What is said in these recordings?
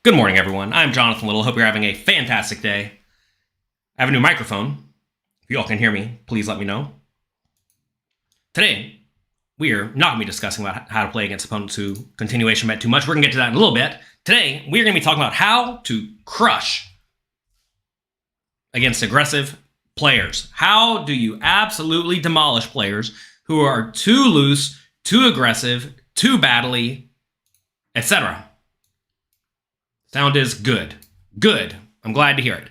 Good morning, everyone. I'm Jonathan Little. Hope you're having a fantastic day. I have a new microphone. If you all can hear me, please let me know. Today, we are not going to be discussing about how to play against opponents who continuation bet too much. We're going to get to that in a little bit. Today, we're going to be talking about how to crush against aggressive players. How do you absolutely demolish players who are too loose, too aggressive, too battly, etc.? Sound is good. Good. I'm glad to hear it.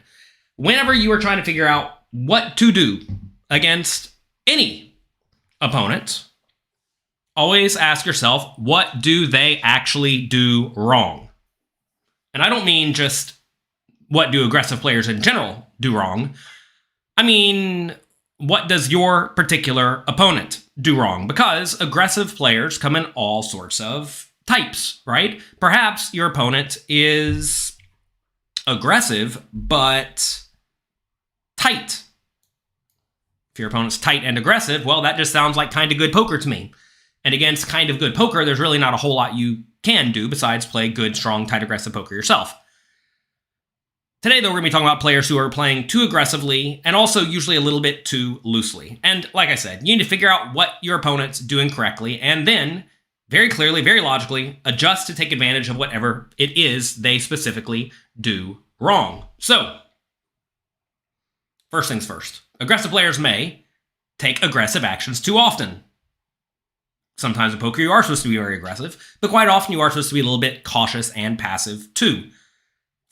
Whenever you are trying to figure out what to do against any opponent, always ask yourself, what do they actually do wrong? And I don't mean just what do aggressive players in general do wrong. I mean, what does your particular opponent do wrong? Because aggressive players come in all sorts of types, right? Perhaps your opponent is aggressive, but tight. If your opponent's tight and aggressive, well, that just sounds like kind of good poker to me. And against kind of good poker, there's really not a whole lot you can do besides play good, strong, tight, aggressive poker yourself. Today, though, we're going to be talking about players who are playing too aggressively and also usually a little bit too loosely. And like I said, you need to figure out what your opponent's doing correctly and then very clearly, very logically, adjust to take advantage of whatever it is they specifically do wrong. So, first things first. Aggressive players may take aggressive actions too often. Sometimes in poker you are supposed to be very aggressive, but quite often you are supposed to be a little bit cautious and passive too.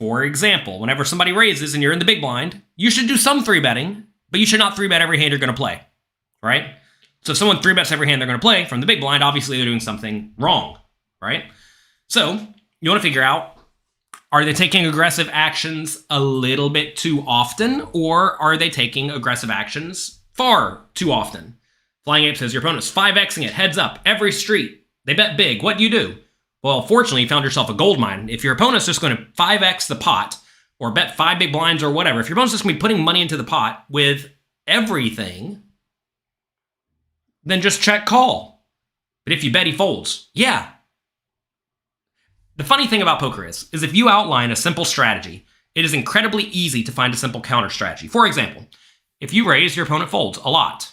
For example, whenever somebody raises and you're in the big blind, you should do some 3-betting, but you should not 3-bet every hand you're going to play, right? So if someone 3-bets every hand they're going to play from the big blind, obviously they're doing something wrong, right? So you want to figure out, are they taking aggressive actions a little bit too often, or are they taking aggressive actions far too often? Flying Ape says your opponent's 5xing it, heads up, every street. They bet big. What do you do? Well, fortunately, you found yourself a gold mine. If your opponent's just going to 5x the pot, or bet 5 big blinds or whatever, if your opponent's just going to be putting money into the pot with everything, then just check call. But if you bet he folds, yeah. The funny thing about poker is if you outline a simple strategy, it is incredibly easy to find a simple counter strategy. For example, if you raise, your opponent folds a lot.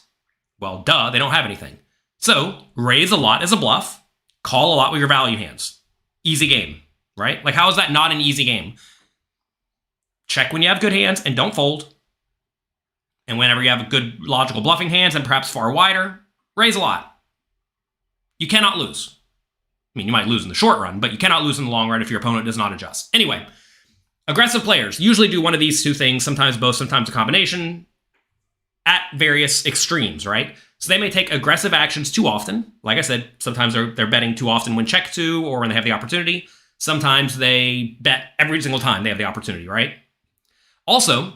Well, duh, they don't have anything. So raise a lot as a bluff, call a lot with your value hands. Easy game, right? Like, how is that not an easy game? Check when you have good hands and don't fold. And whenever you have good logical bluffing hands and perhaps far wider, raise a lot. You cannot lose. I mean, you might lose in the short run, but you cannot lose in the long run if your opponent does not adjust. Anyway, aggressive players usually do one of these two things, sometimes both, sometimes a combination, at various extremes, right? So they may take aggressive actions too often. Like I said, sometimes they're betting too often when checked to or when they have the opportunity. Sometimes they bet every single time they have the opportunity, right? Also,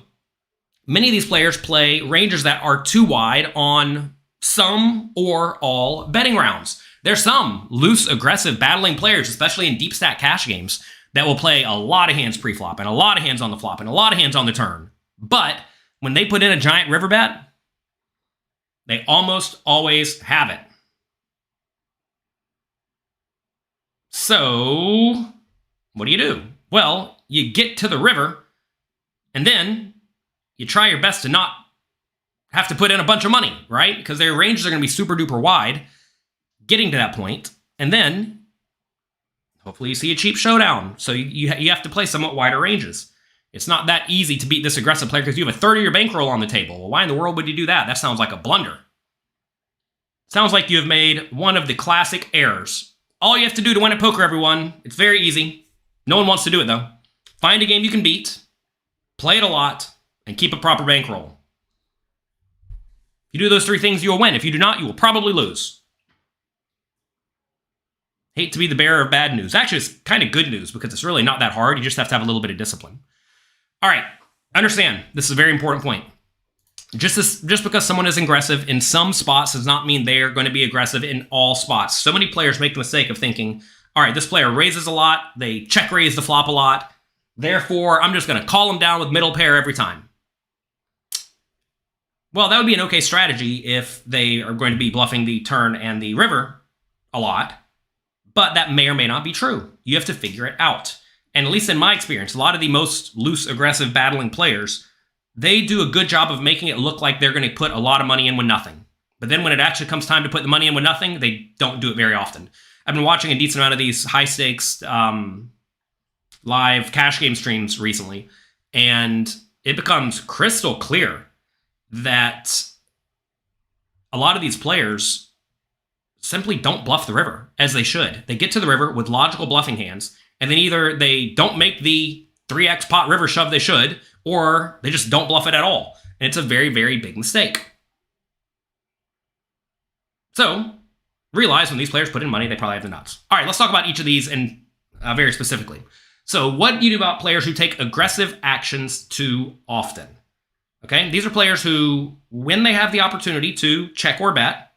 many of these players play ranges that are too wide on some or all betting rounds. There's some loose, aggressive, battling players, especially in deep stack cash games, that will play a lot of hands pre-flop and a lot of hands on the flop and a lot of hands on the turn. But when they put in a giant river bet, they almost always have it. So, what do? Well, you get to the river, and then you try your best to not have to put in a bunch of money, right? Because their ranges are going to be super duper wide, getting to that point, and then hopefully you see a cheap showdown. So you have to play somewhat wider ranges. It's not that easy to beat this aggressive player because you have a third of your bankroll on the table. Well, why in the world would you do that? That sounds like a blunder. Sounds like you have made one of the classic errors. All you have to do to win at poker, everyone, it's very easy. No one wants to do it, though. Find a game you can beat, play it a lot, and keep a proper bankroll. If you do those 3 things, you will win. If you do not, you will probably lose. Hate to be the bearer of bad news. Actually, it's kind of good news because it's really not that hard. You just have to have a little bit of discipline. All right, understand, this is a very important point. Just because someone is aggressive in some spots does not mean they're going to be aggressive in all spots. So many players make the mistake of thinking, all right, this player raises a lot, they check raise the flop a lot, therefore I'm just going to call them down with middle pair every time. Well, that would be an okay strategy if they are going to be bluffing the turn and the river a lot, but that may or may not be true. You have to figure it out. And at least in my experience, a lot of the most loose, aggressive, battling players, they do a good job of making it look like they're going to put a lot of money in with nothing. But then when it actually comes time to put the money in with nothing, they don't do it very often. I've been watching a decent amount of these high-stakes live cash game streams recently, and it becomes crystal clear that a lot of these players simply don't bluff the river as they should. They get to the river with logical bluffing hands, and then either they don't make the 3x pot river shove they should, or they just don't bluff it at all. And it's a very, very big mistake. So, realize when these players put in money, they probably have the nuts. All right, let's talk about each of these and very specifically. So, what do you do about players who take aggressive actions too often? Okay, these are players who, when they have the opportunity to check or bet,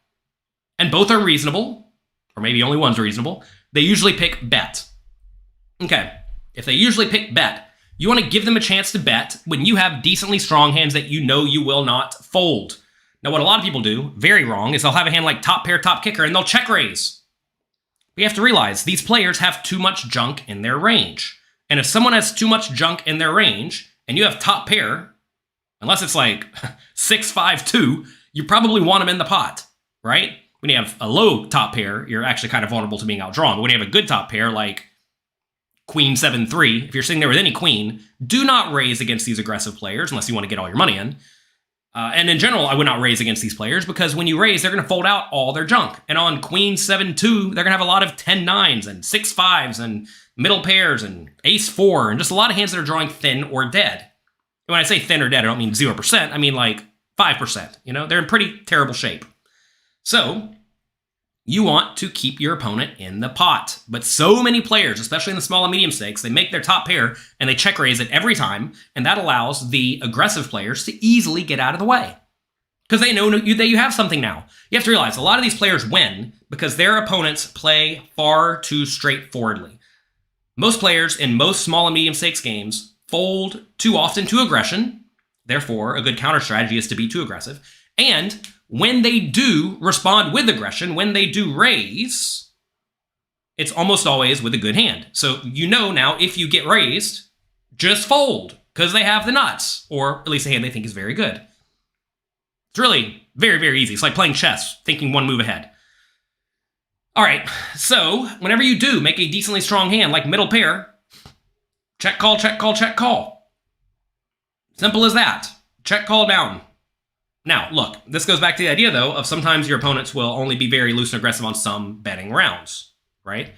and both are reasonable, or maybe only one's reasonable, they usually pick bet. Okay, if they usually pick bet, you want to give them a chance to bet when you have decently strong hands that you know you will not fold. Now, what a lot of people do, very wrong, is they'll have a hand like top pair, top kicker, and they'll check raise. We have to realize these players have too much junk in their range. And if someone has too much junk in their range, and you have top pair, unless it's like 6-5-2, you probably want them in the pot, right? When you have a low top pair, you're actually kind of vulnerable to being outdrawn. But when you have a good top pair, like queen 7-3, if you're sitting there with any queen, do not raise against these aggressive players unless you want to get all your money in. And in general, I would not raise against these players because when you raise, they're going to fold out all their junk. And on queen 7-2, they're going to have a lot of 10-9s and 6-5s and middle pairs and ace-4 and just a lot of hands that are drawing thin or dead. And when I say thin or dead, I don't mean 0%. I mean like 5%. You know, they're in pretty terrible shape. So you want to keep your opponent in the pot. But so many players, especially in the small and medium stakes, they make their top pair and they check raise it every time, and that allows the aggressive players to easily get out of the way. Because they know that you have something now. You have to realize a lot of these players win because their opponents play far too straightforwardly. Most players in most small and medium stakes games fold too often to aggression. Therefore, a good counter strategy is to be too aggressive. And when they do respond with aggression, when they do raise, it's almost always with a good hand. So you know now if you get raised, just fold because they have the nuts, or at least a hand they think is very good. It's really very, very easy. It's like playing chess, thinking one move ahead. All right, so whenever you do make a decently strong hand like middle pair, check, call, check, call, check, call. Simple as that. Check, call down. Now, look, this goes back to the idea, though, of sometimes your opponents will only be very loose and aggressive on some betting rounds, right?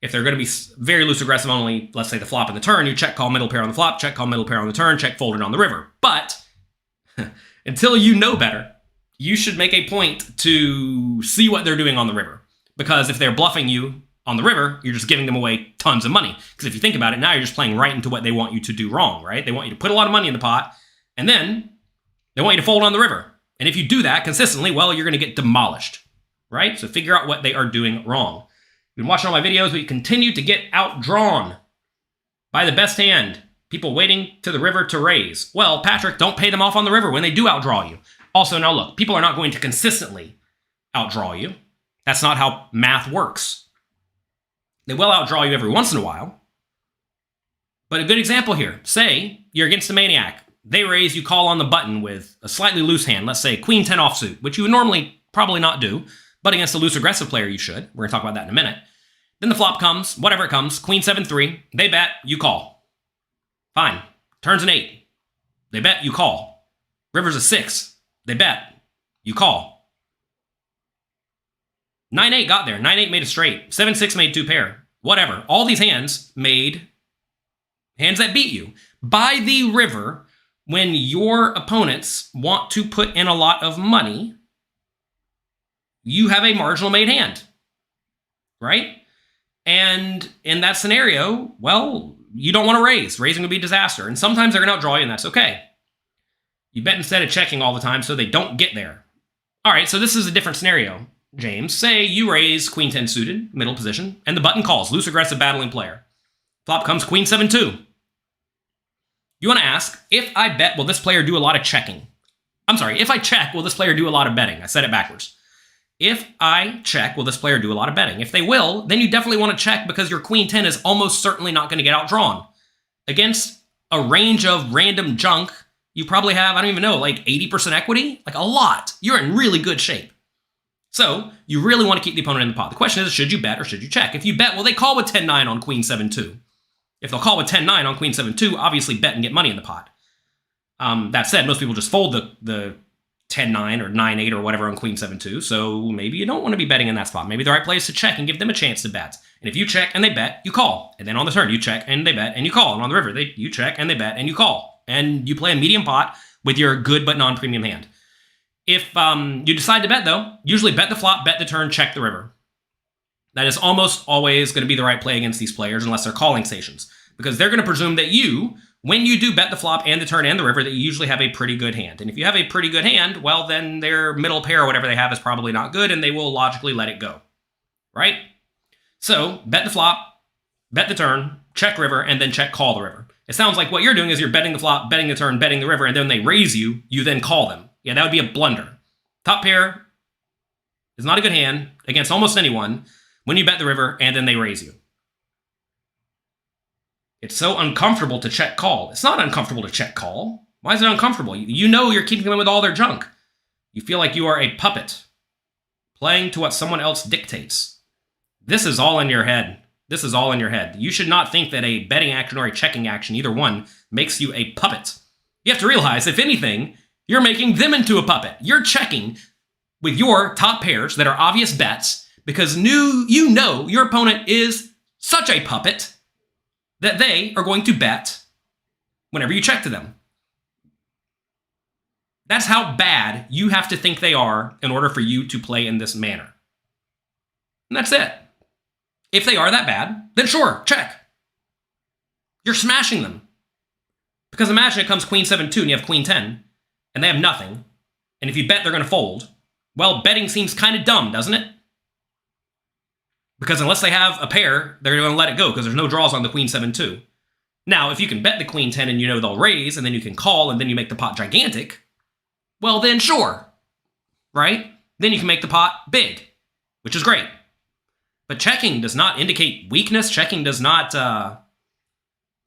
If they're going to be very loose aggressive only, let's say the flop and the turn, you check, call, middle pair on the flop, check, call, middle pair on the turn, check, fold it on the river. But until you know better, you should make a point to see what they're doing on the river. Because if they're bluffing you on the river, you're just giving them away tons of money. Because if you think about it, now you're just playing right into what they want you to do wrong, right? They want you to put a lot of money in the pot, and then they want you to fold on the river. And if you do that consistently, well, you're going to get demolished, right? So figure out what they are doing wrong. You've been watching all my videos, but you continue to get outdrawn by the best hand. People waiting to the river to raise. Well, Patrick, don't pay them off on the river when they do outdraw you. Also, now look, people are not going to consistently outdraw you. That's not how math works. They will outdraw you every once in a while. But a good example here, say you're against a maniac. They raise, you call on the button with a slightly loose hand, let's say queen 10 offsuit, which you would normally probably not do, but against a loose aggressive player you should. We're going to talk about that in a minute. Then the flop comes, whatever it comes, queen 7-3, they bet, you call. Fine. Turns an 8. They bet, you call. River's a 6. They bet, you call. 9-8 got there. 9-8 made a straight. 7-6 made two pair. Whatever. All these hands made hands that beat you. By the river, when your opponents want to put in a lot of money, you have a marginal made hand, right? And in that scenario, well, you don't want to raise. Raising would be a disaster. And sometimes they're going to outdraw you, and that's okay. You bet instead of checking all the time so they don't get there. All right, so this is a different scenario, James. Say you raise queen 10 suited, middle position, and the button calls, loose, aggressive, battling player. Flop comes queen 7-2. You want to ask, if I bet, will this player do a lot of checking? I'm sorry, if I check, will this player do a lot of betting? I said it backwards. If I check, will this player do a lot of betting? If they will, then you definitely want to check because your queen 10 is almost certainly not going to get outdrawn. Against a range of random junk, you probably have, I don't even know, like 80% equity? Like a lot. You're in really good shape. So you really want to keep the opponent in the pot. The question is, should you bet or should you check? If you bet, well, they call with 10-9 on queen 7-2. If they'll call with 10-9 on queen 7-2, obviously bet and get money in the pot. That said, most people just fold the 10-9 or 9-8 or whatever on queen 7-2, so maybe you don't want to be betting in that spot. Maybe the right play is to check and give them a chance to bet. And if you check and they bet, you call. And then on the turn, you check and they bet and you call. And on the river, you check and they bet and you call. And you play a medium pot with your good but non-premium hand. If you decide to bet, though, usually bet the flop, bet the turn, check the river. That is almost always going to be the right play against these players unless they're calling stations. Because they're going to presume that you, when you do bet the flop and the turn and the river, that you usually have a pretty good hand. And if you have a pretty good hand, well, then their middle pair or whatever they have is probably not good, and they will logically let it go. Right? So, bet the flop, bet the turn, check river, and then check call the river. It sounds like what you're doing is you're betting the flop, betting the turn, betting the river, and then they raise you, you then call them. Yeah, that would be a blunder. Top pair is not a good hand against almost anyone when you bet the river and then they raise you. It's so uncomfortable to check call. It's not uncomfortable to check call. Why is it uncomfortable? You know you're keeping them with all their junk. You feel like you are a puppet playing to what someone else dictates. This is all in your head. This is all in your head. You should not think that a betting action or a checking action, either one, makes you a puppet. You have to realize, if anything, you're making them into a puppet. You're checking with your top pairs that are obvious bets because you know your opponent is such a puppet that they are going to bet whenever you check to them. That's how bad you have to think they are in order for you to play in this manner. And that's it. If they are that bad, then sure, check. You're smashing them. Because imagine it comes queen 7-2 and you have queen 10, and they have nothing. And if you bet they're going to fold, well, betting seems kind of dumb, doesn't it? Because unless they have a pair, they're going to let it go because there's no draws on the queen 7-2. Now, if you can bet the queen 10 and you know they'll raise, and then you can call, and then you make the pot gigantic, well, then sure, right? Then you can make the pot big, which is great. But checking does not indicate weakness. Checking does not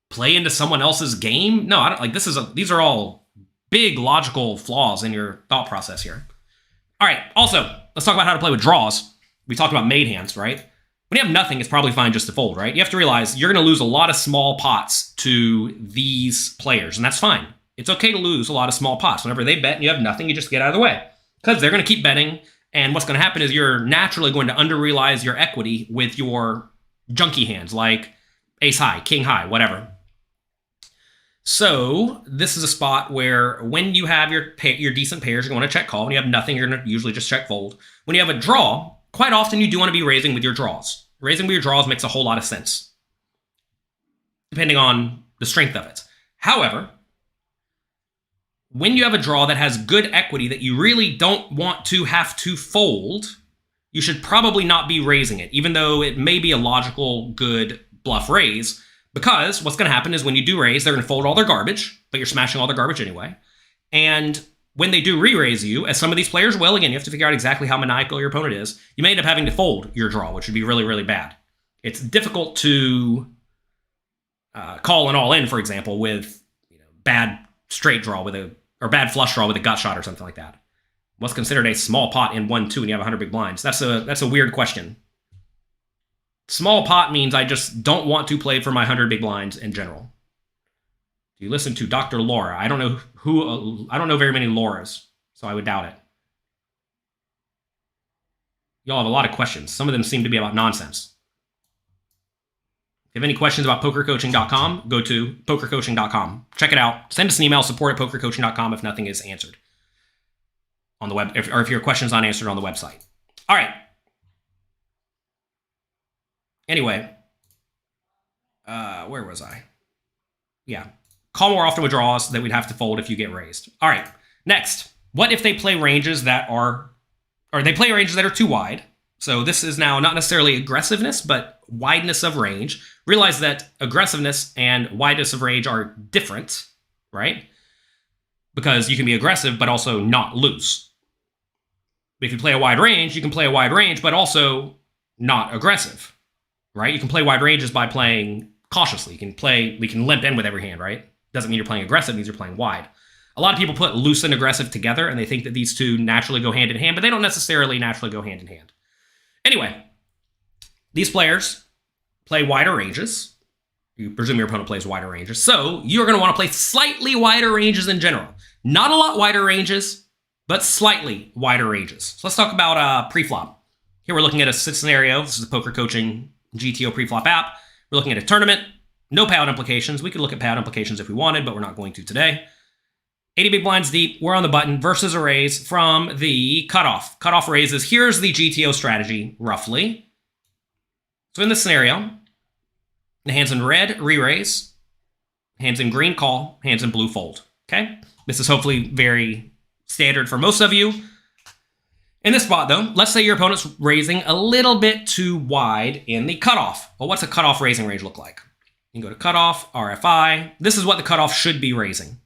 play into someone else's game. No, I don't like these are all big logical flaws in your thought process here. All right, also, let's talk about how to play with draws. We talked about made hands, right? When you have nothing, it's probably fine just to fold, right? You have to realize you're going to lose a lot of small pots to these players, and that's fine. It's okay to lose a lot of small pots. Whenever they bet and you have nothing, you just get out of the way. Because they're going to keep betting, and what's going to happen is you're naturally going to under-realize your equity with your junky hands, like ace high, king high, whatever. So this is a spot where when you have your decent pairs, you're going to check call. When you have nothing, you're going to usually just check fold. When you have a draw, quite often you do want to be raising with your draws. Raising with your draws makes a whole lot of sense, depending on the strength of it. However, when you have a draw that has good equity that you really don't want to have to fold, you should probably not be raising it, even though it may be a logical, good bluff raise, because what's going to happen is when you do raise, they're going to fold all their garbage, but you're smashing all their garbage anyway. And when they do re-raise you, as some of these players will, again, you have to figure out exactly how maniacal your opponent is, you may end up having to fold your draw, which would be really, really bad. It's difficult to call an all-in, for example, with bad straight draw or bad flush draw with a gut shot or something like that. What's considered a small pot in 1-2 and you have 100 big blinds? That's a weird question. Small pot means I just don't want to play for my 100 big blinds in general. You listen to Dr. Laura. I don't know very many Lauras, so I would doubt it. Y'all have a lot of questions. Some of them seem to be about nonsense. If you have any questions about pokercoaching.com, go to pokercoaching.com. Check it out. Send us an email, support@pokercoaching.com if nothing is answered on the web, or if your question's not answered on the website. All right. Anyway, where was I? Yeah. Call more often with draws that we'd have to fold if you get raised. All right. Next, what if they play ranges that are too wide? So this is now not necessarily aggressiveness, but wideness of range. Realize that aggressiveness and wideness of range are different, right? Because you can be aggressive, but also not loose. If you play a wide range, you can play a wide range, but also not aggressive, right? You can play wide ranges by playing cautiously. We can limp in with every hand, right? Doesn't mean you're playing aggressive, it means you're playing wide. A lot of people put loose and aggressive together, and they think that these two naturally go hand in hand, but they don't necessarily naturally go hand in hand. Anyway, these players play wider ranges. You presume your opponent plays wider ranges. So you're going to want to play slightly wider ranges in general. Not a lot wider ranges, but slightly wider ranges. So let's talk about pre-flop. Here we're looking at a scenario. This is the Poker Coaching GTO pre-flop app. We're looking at a tournament. No payout implications. We could look at payout implications if we wanted, but we're not going to today. 80 big blinds deep. We're on the button versus a raise from the cutoff. Cutoff raises. Here's the GTO strategy, roughly. So in this scenario, the hands in red, re-raise. Hands in green, call. Hands in blue, fold. Okay? This is hopefully very standard for most of you. In this spot, though, let's say your opponent's raising a little bit too wide in the cutoff. Well, what's a cutoff raising range look like? You can go to cutoff, RFI. This is what the cutoff should be raising.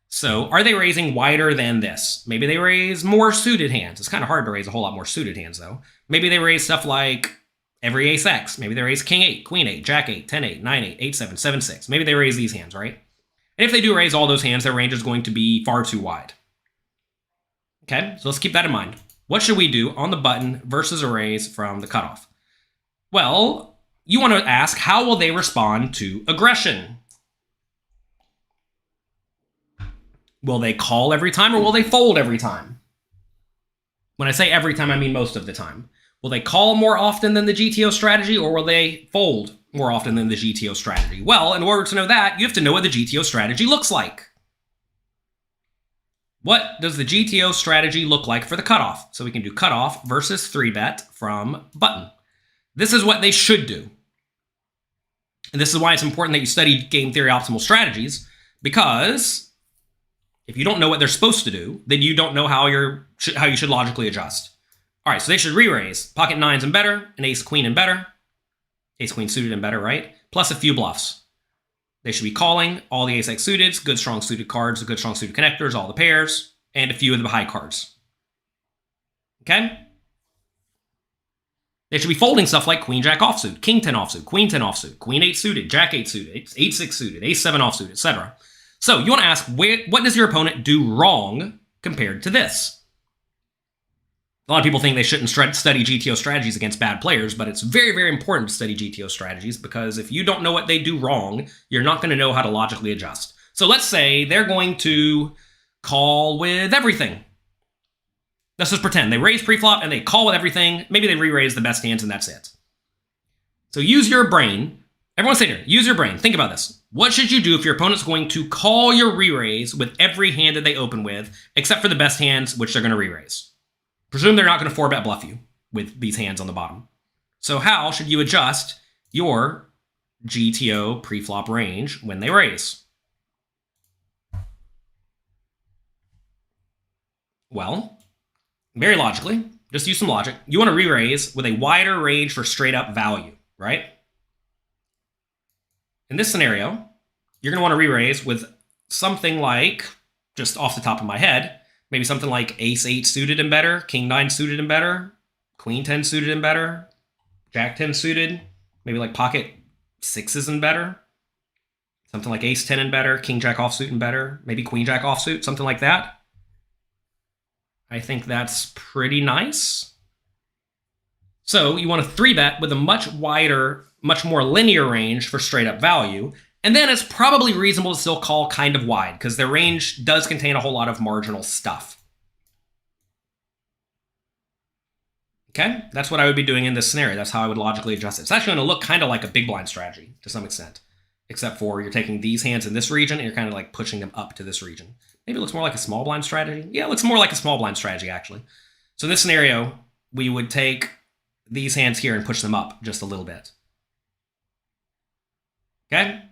So are they raising wider than this? Maybe they raise more suited hands. It's kind of hard to raise a whole lot more suited hands, though. Maybe they raise stuff like every ace X. Maybe they raise king 8, queen 8, jack 8, 10 8, 9 8, 8 7, 7 6. Maybe they raise these hands, right? And if they do raise all those hands, their range is going to be far too wide. Okay, so let's keep that in mind. What should we do on the button versus a raise from the cutoff? Well, you want to ask, how will they respond to aggression? Will they call every time or will they fold every time? When I say every time, I mean most of the time. Will they call more often than the GTO strategy or will they fold more often than the GTO strategy? Well, in order to know that, you have to know what the GTO strategy looks like. What does the GTO strategy look like for the cutoff? So we can do cutoff versus 3-bet from button. This is what they should do. And this is why it's important that you study game theory optimal strategies, because if you don't know what they're supposed to do, then you don't know how you should logically adjust. All right, so they should re-raise. Pocket nines and better, an ace queen and better, ace queen suited and better, right? Plus a few bluffs. They should be calling all the ace-x suiteds, good strong suited cards, good strong suited connectors, all the pairs, and a few of the high cards. Okay? They should be folding stuff like queen-jack offsuit, king-10 offsuit, queen-10 offsuit, queen-8 suited, jack-8 suited, ace-6 suited, ace-7 offsuit, etc. So you want to ask, what does your opponent do wrong compared to this? A lot of people think they shouldn't study GTO strategies against bad players, but it's very, very important to study GTO strategies because if you don't know what they do wrong, you're not going to know how to logically adjust. So let's say they're going to call with everything. Let's just pretend they raise preflop and they call with everything. Maybe they re-raise the best hands and that's it. So use your brain. Everyone sit here. Use your brain. Think about this. What should you do if your opponent's going to call your re-raise with every hand that they open with, except for the best hands, which they're going to re-raise? Presume they're not going to 4-bet bluff you with these hands on the bottom. So how should you adjust your GTO preflop range when they raise? Well, very logically, just use some logic. You want to re-raise with a wider range for straight-up value, right? In this scenario, you're going to want to re-raise with something like, just off the top of my head, maybe something like ace-8 suited and better, king-9 suited and better, queen-10 suited and better, jack-10 suited, maybe like pocket 6s and better, something like ace-10 and better, king-jack offsuit and better, maybe queen-jack offsuit, something like that. I think that's pretty nice. So you want to 3-bet with a much wider, much more linear range for straight-up value. And then it's probably reasonable to still call kind of wide, because their range does contain a whole lot of marginal stuff. Okay, that's what I would be doing in this scenario. That's how I would logically adjust it. It's actually going to look kind of like a big blind strategy to some extent, except for you're taking these hands in this region and you're kind of like pushing them up to this region. Maybe it looks more like a small blind strategy. Yeah, it looks more like a small blind strategy, actually. So in this scenario, we would take these hands here and push them up just a little bit. Okay?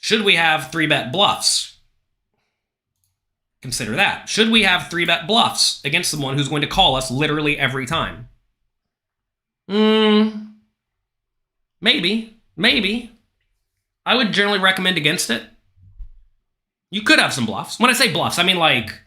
Should we have 3-bet bluffs? Consider that. Should we have 3-bet bluffs against someone who's going to call us literally every time? Maybe. I would generally recommend against it. You could have some bluffs. When I say bluffs, I mean like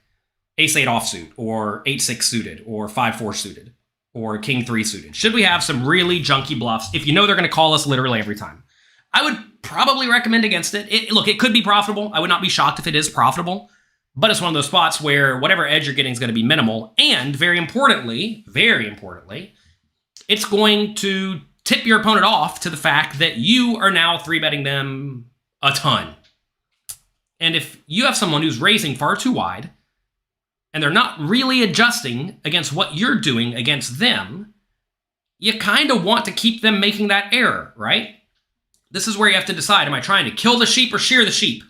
ace-8 offsuit, or 8-6 suited, or 5-4 suited, or king-3 suited? Should we have some really junky bluffs if you know they're going to call us literally every time? I would probably recommend against it. Look, it could be profitable. I would not be shocked if it is profitable, but it's one of those spots where whatever edge you're getting is going to be minimal, and very importantly, it's going to tip your opponent off to the fact that you are now 3-betting them a ton. And if you have someone who's raising far too wide, and they're not really adjusting against what you're doing against them, you kind of want to keep them making that error, right? This is where you have to decide, am I trying to kill the sheep or shear the sheep?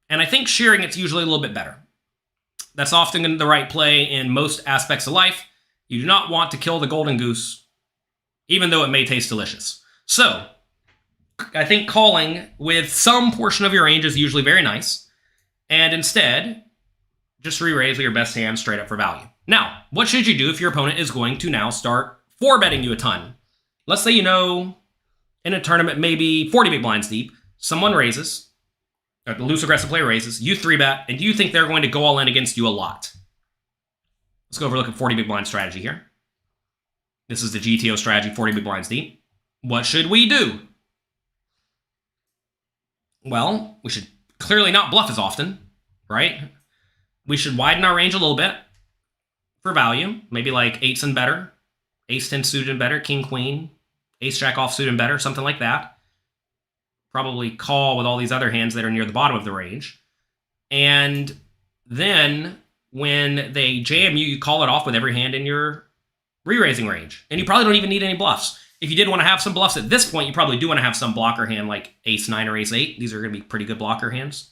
And I think shearing it's usually a little bit better. That's often the right play in most aspects of life. You do not want to kill the golden goose, even though it may taste delicious. So, I think calling with some portion of your range is usually very nice. And instead, just re-raise with your best hand straight up for value. Now, what should you do if your opponent is going to now start 4-betting you a ton? Let's say you know in a tournament maybe 40 big blinds deep, someone raises, or the loose aggressive player raises, you 3-bet, and you think they're going to go all in against you a lot. Let's go over a look at 40 big blind strategy here. This is the GTO strategy, 40 big blinds deep. What should we do? Well, we should clearly not bluff as often, right? We should widen our range a little bit for value. Maybe like 8s and better, ace-10 suited and better, king-queen, ace-jack offsuit and better, something like that. Probably call with all these other hands that are near the bottom of the range. And then when they jam you, you call it off with every hand in your re-raising range. And you probably don't even need any bluffs. If you did want to have some bluffs at this point, you probably do want to have some blocker hand like ace-9 or ace-8. These are going to be pretty good blocker hands.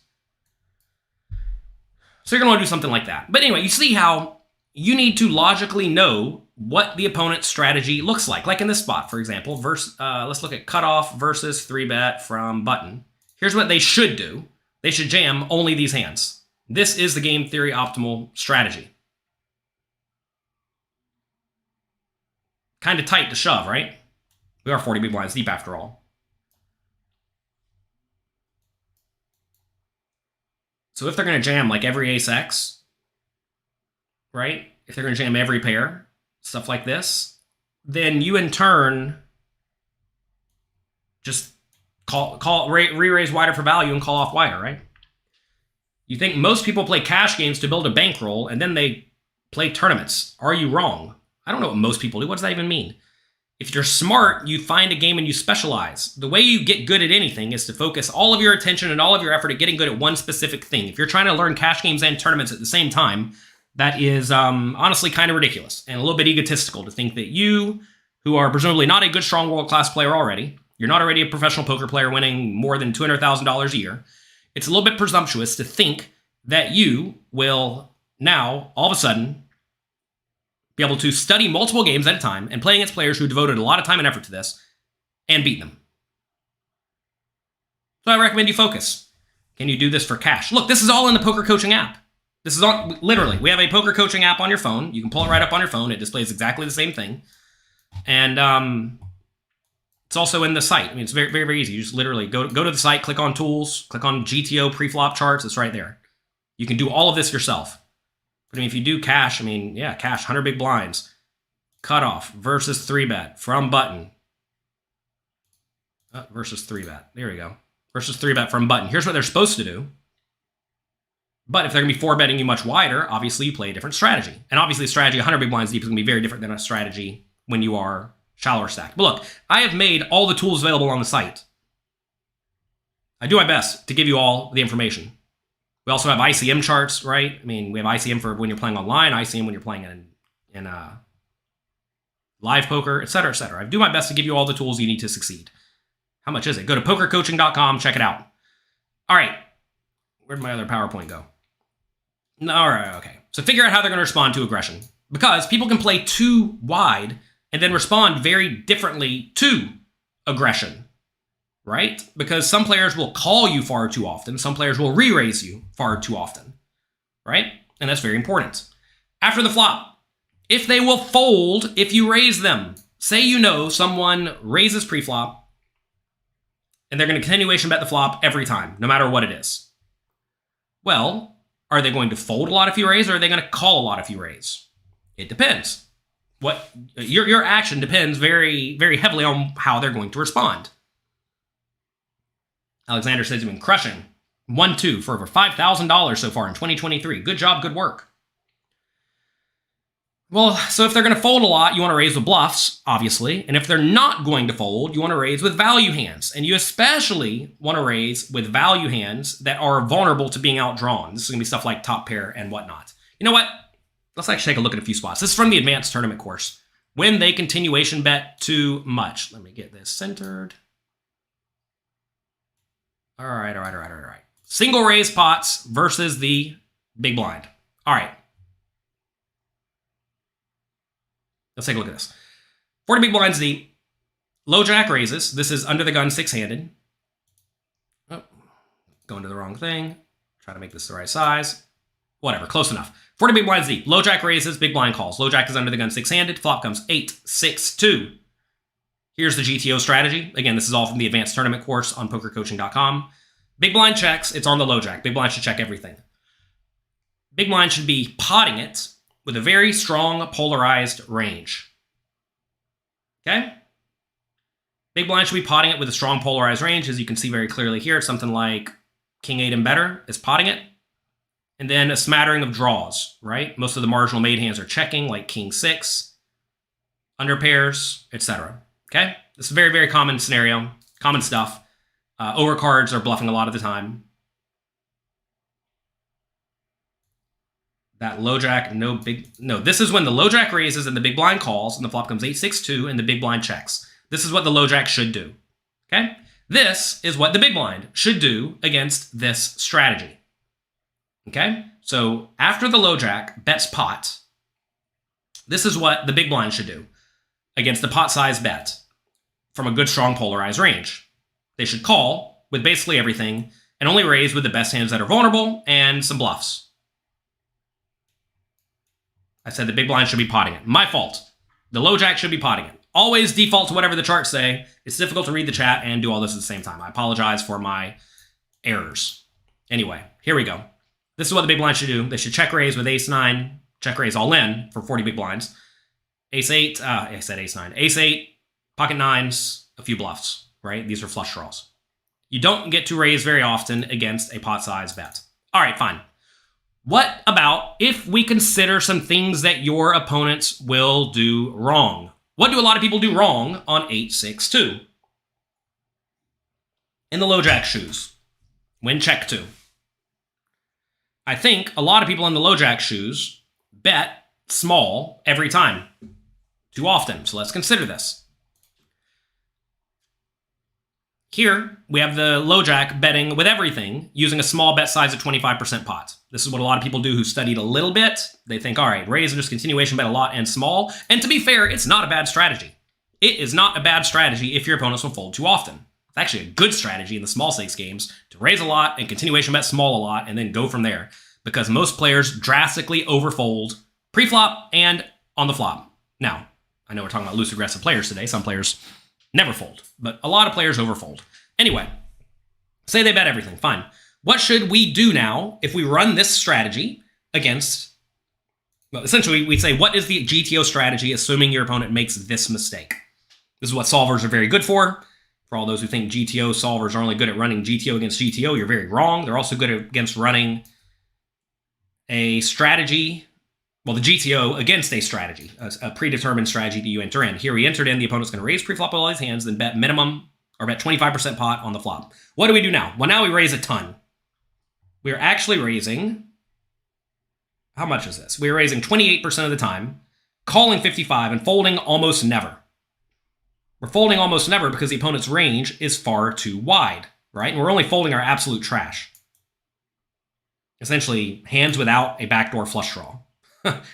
So you're going to want to do something like that. But anyway, you see how you need to logically know what the opponent's strategy looks like. Like in this spot, for example, let's look at cutoff versus 3-bet from button. Here's what they should do. They should jam only these hands. This is the game theory optimal strategy. Kind of tight to shove, right? We are 40 big blinds deep after all. So if they're going to jam like every ace-x, right? If they're going to jam every pair, stuff like this, then you in turn just re-raise wider for value and call off wider, right? You think most people play cash games to build a bankroll and then they play tournaments. Are you wrong? I don't know what most people do. What does that even mean? If you're smart, you find a game and you specialize. The way you get good at anything is to focus all of your attention and all of your effort at getting good at one specific thing. If you're trying to learn cash games and tournaments at the same time, that is honestly kind of ridiculous and a little bit egotistical to think that you, who are presumably not a good, strong, world-class player already, you're not already a professional poker player winning more than $200,000 a year, it's a little bit presumptuous to think that you will now, all of a sudden, be able to study multiple games at a time and play against players who devoted a lot of time and effort to this and beat them. So I recommend you focus. Can you do this for cash? Look, this is all in the poker coaching app. This is all, literally, we have a poker coaching app on your phone. You can pull it right up on your phone. It displays exactly the same thing. And it's also in the site. I mean, it's very, very, very easy. You just literally go to the site, click on tools, click on GTO pre-flop charts. It's right there. You can do all of this yourself. But I mean, if you do cash, I mean, yeah, cash, 100 big blinds, cutoff versus 3-bet from button. Versus 3-bet. There we go. Versus 3-bet from button. Here's what they're supposed to do. But if they're going to be 4-betting you much wider, obviously you play a different strategy. And obviously a strategy 100 big blinds deep is going to be very different than a strategy when you are shallower stacked. But look, I have made all the tools available on the site. I do my best to give you all the information. We also have ICM charts, right? I mean, we have ICM for when you're playing online, ICM when you're playing in live poker, et cetera, et cetera. I do my best to give you all the tools you need to succeed. How much is it? Go to pokercoaching.com, check it out. All right. Where'd my other PowerPoint go? All right, okay. So figure out how they're going to respond to aggression. Because people can play too wide and then respond very differently to aggression. Right? Because some players will call you far too often. Some players will re-raise you far too often. Right? And that's very important. After the flop, if they will fold if you raise them. Say you know someone raises pre-flop and they're going to continuation bet the flop every time, no matter what it is. Well, are they going to fold a lot if you raise, or are they going to call a lot if you raise? It depends. What your action depends very, very heavily on how they're going to respond. Alexander says you've been crushing 1-2 for over $5,000 so far in 2023. Good job, good work. Well, so if they're going to fold a lot, you want to raise with bluffs, obviously. And if they're not going to fold, you want to raise with value hands. And you especially want to raise with value hands that are vulnerable to being outdrawn. This is going to be stuff like top pair and whatnot. You know what? Let's actually take a look at a few spots. This is from the advanced tournament course. When they continuation bet too much. Let me get this centered. All right. Single raise pots versus the big blind. All right. Let's take a look at this. 40 big blinds deep. Low jack raises. This is under the gun six-handed. Oh, going to the wrong thing. Try to make this the right size. Whatever, close enough. 40 big blinds deep. Low jack raises, big blind calls. Low jack is under the gun six-handed. Flop comes 8-6-2. Here's the GTO strategy. Again, this is all from the advanced tournament course on pokercoaching.com. Big blind checks. It's on the low jack. Big blind should check everything. Big blind should be potting it with a very strong polarized range. Okay? Big blind should be potting it with a strong polarized range. As you can see very clearly here, it's something like King 8 and better is potting it. And then a smattering of draws, right? Most of the marginal made hands are checking, like King 6, under pairs, etc. Okay? This is a very, very common scenario, common stuff. Overcards are bluffing a lot of the time. That low jack, no, this is when the low jack raises and the big blind calls, and the flop comes 8-6-2, and the big blind checks. This is what the low jack should do. Okay? This is what the big blind should do against this strategy. Okay? So after the low jack bets pot, this is what the big blind should do against the pot size bet from a good, strong, polarized range. They should call with basically everything and only raise with the best hands that are vulnerable and some bluffs. I said the big blind should be potting it. My fault. The low jack should be potting it. Always default to whatever the charts say. It's difficult to read the chat and do all this at the same time. I apologize for my errors. Anyway, here we go. This is what the big blind should do. They should check raise with ace-9, check raise all in for 40 big blinds. Ace-8, I said ace-9. Ace-8, pocket nines, a few bluffs, right? These are flush draws. You don't get to raise very often against a pot size bet. All right, fine. What about if we consider some things that your opponents will do wrong? What do a lot of people do wrong on 8-6-2? In the low jack shoes, when check 2. I think a lot of people in the low jack shoes bet small every time, too often. So let's consider this. Here, we have the low jack betting with everything using a small bet size of 25% pot. This is what a lot of people do who studied a little bit. They think, all right, raise and just continuation bet a lot and small. And to be fair, it's not a bad strategy. It is not a bad strategy if your opponents will fold too often. It's actually a good strategy in the small stakes games to raise a lot and continuation bet small a lot and then go from there. Because most players drastically overfold pre-flop and on the flop. Now, I know we're talking about loose aggressive players today. Some players never fold, but a lot of players overfold. Anyway, say they bet everything, fine. What should we do now if we run this strategy against, well, essentially we say, what is the GTO strategy assuming your opponent makes this mistake? This is what solvers are very good for. For all those who think GTO solvers are only good at running GTO against GTO, you're very wrong. They're also good against running a strategy, well, the GTO against a strategy, a predetermined strategy that you enter in. Here we entered in, the opponent's going to raise pre-flop with all his hands, then bet minimum, or bet 25% pot on the flop. What do we do now? Well, now we raise a ton. We are actually raising, how much is this? We are raising 28% of the time, calling 55, and folding almost never. We're folding almost never because the opponent's range is far too wide, right? And we're only folding our absolute trash. Essentially, hands without a backdoor flush draw.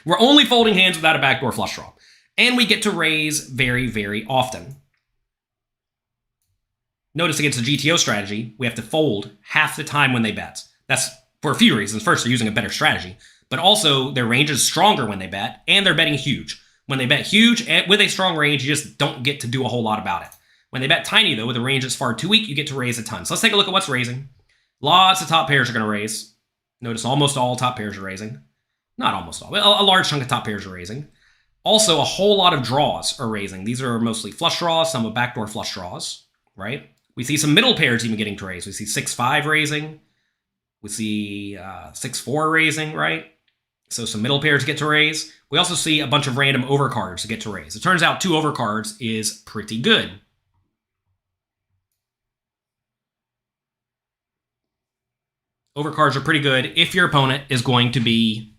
We're only folding hands without a backdoor flush draw. And we get to raise very, very often. Notice against the GTO strategy, we have to fold half the time when they bet. That's for a few reasons. First, they're using a better strategy, but also their range is stronger when they bet, and they're betting huge. When they bet huge with a strong range, you just don't get to do a whole lot about it. When they bet tiny, though, with a range that's far too weak, you get to raise a ton. So let's take a look at what's raising. Lots of top pairs are going to raise. Notice almost all top pairs are raising. Not almost all, but a large chunk of top pairs are raising. Also, a whole lot of draws are raising. These are mostly flush draws, some of backdoor flush draws, right? We see some middle pairs even getting to raise. We see 6-5 raising. We see 6-4 raising, right? So some middle pairs get to raise. We also see a bunch of random overcards to get to raise. It turns out 2 overcards is pretty good. Overcards are pretty good if your opponent is going to be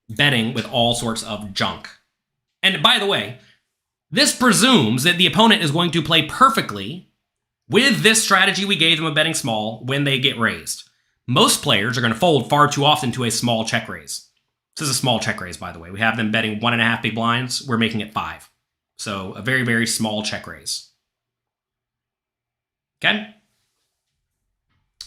betting with all sorts of junk. And by the way, this presumes that the opponent is going to play perfectly with this strategy we gave them of betting small when they get raised. Most players are going to fold far too often to a small check raise. This is a small check raise, by the way. We have them betting 1.5 big blinds. We're making it 5. So a very, very small check raise. Okay?